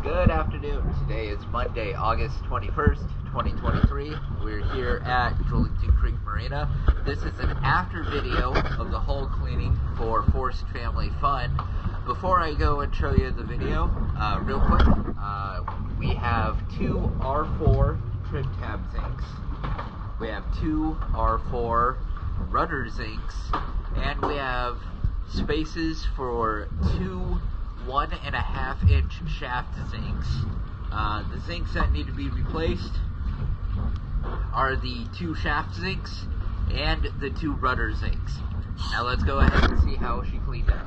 Good afternoon. Today is Monday, August 21st, 2023. We're here at Julington Creek Marina. This is an after video of the hull cleaning for Forced Family Fun. Before I go and show you the video, real quick, we have two R4 trim tab zincs. We have two R4 rudder zincs, and we have spaces for two 1.5 inch shaft zincs. The zincs that need to be replaced are the two shaft zincs and the two rudder zincs. Now let's go ahead and see how she cleaned up.